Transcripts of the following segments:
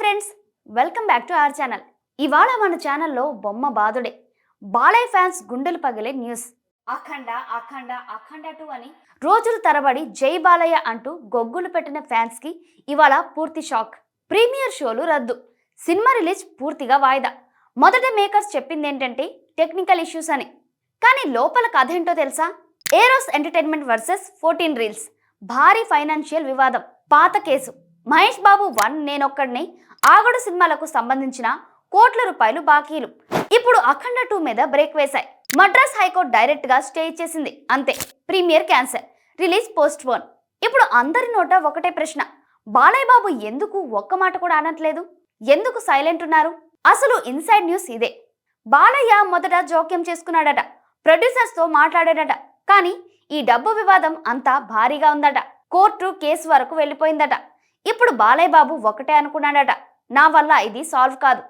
Friends, welcome back to our channel. ఇవాళ మన ఛానల్లో బొమ్మ బాదుడే బాలయ్య ఫ్యాన్స్ గుండెలు పగిలే న్యూస్. అఖండ అఖండ అఖండ 2 అని రోజుల తరబడి జై బాలయ్య అంటూ గొగ్గులు పెట్టిన ఫ్యాన్స్ కి ఇవాళ పూర్తి షాక్. ప్రీమియర్ షోలు రద్దు, సినిమా రిలీజ్ పూర్తిగా వాయిదా. మొదట మేకర్స్ చెప్పింది ఏంటంటే టెక్నికల్ ఇష్యూస్ అని, కానీ లోపల కథ ఏంటో తెలుసా? ఏరోస్ ఎంటర్టైన్మెంట్ వర్సెస్ 14 రీల్స్, భారీ ఫైనాన్షియల్ వివాదం, పాత కేసు, మహేష్ బాబు 1 నేనొక్కడిని, ఆగడు సినిమాలకు సంబంధించిన కోట్ల రూపాయలు బాకీలు. ఇప్పుడు అఖండ 2 మీద బ్రేక్ వేశాయి. మద్రాస్ హైకోర్టు డైరెక్ట్ గా స్టే ఇచ్చేసింది. అంతే, premiere cancel, release postpone. ఇప్పుడు అందరి నోట ఒకటే ప్రశ్న, బాలయ్య బాబు ఎందుకు ఒక్క మాట కూడా అనట్లేదు? ఎందుకు సైలెంట్ ఉన్నారు? అసలు ఇన్సైడ్ న్యూస్ ఇదే. బాలయ్య మొదట జోక్యం చేసుకున్నాడట, ప్రొడ్యూసర్స్ తో మాట్లాడాడట. కానీ ఈ డబ్బు వివాదం అంతా భారీగా ఉందట. కోర్టు కేసు వరకు వెళ్ళిపోయిందట. ఇప్పుడు బాలయ్య బాబు ఒకటే అనుకున్నాడట, నా వల్ల ఇది సాల్వ్ కాదు,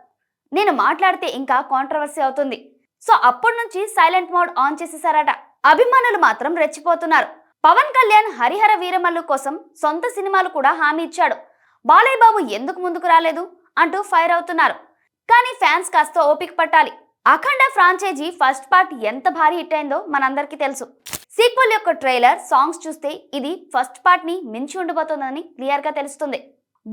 నేను మాట్లాడితే ఇంకా కాంట్రవర్సీ అవుతుంది. సో అప్పటి నుంచి సైలెంట్ మోడ్ ఆన్ చేసేసారట. అభిమానులు మాత్రం రెచ్చిపోతున్నారు. పవన్ కళ్యాణ్ హరిహర వీరమల్లు కోసం సొంత సినిమాలు కూడా హామీ ఇచ్చాడు. బాలయ్య బాబు ఎందుకు ముందుకు రాలేదు అంటూ ఫైర్ అవుతున్నారు. కానీ ఫ్యాన్స్ కాస్త ఓపిక పట్టాలి. అఖండ ఫ్రాంచైజీ ఫస్ట్ పార్ట్ ఎంత భారీ హిట్ అయిందో మనందరికీ తెలుసు. సీక్వెల్ యొక్క ట్రైలర్, సాంగ్స్ చూస్తే ఇది ఫస్ట్ పార్ట్ ని మించి ఉండబోతోందని క్లియర్ గా తెలుస్తుంది.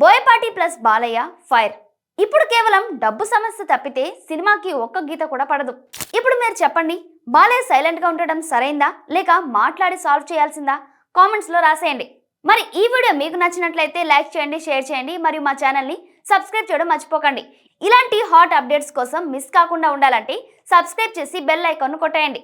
Boyapati plus Balayya fire. ఇప్పుడు కేవలం డబ్బు సమస్య తప్పితే సినిమాకి ఒక్క గీత కూడా పడదు. ఇప్పుడు మీరు చెప్పండి, బాలయ్య సైలెంట్ గా ఉండడం సరైందా లేక మాట్లాడి సాల్వ్ చేయాల్సిందా? కామెంట్స్ లో రాసేయండి. మరి ఈ వీడియో మీకు నచ్చినట్లయితే లైక్ చేయండి, షేర్ చేయండి, మరియు మా ఛానల్ ని సబ్స్క్రైబ్ చేయడం మర్చిపోకండి. ఇలాంటి హాట్ అప్డేట్స్ కోసం మిస్ కాకుండా ఉండాలంటే సబ్స్క్రైబ్ చేసి బెల్ ఐకాన్ కొట్టేయండి.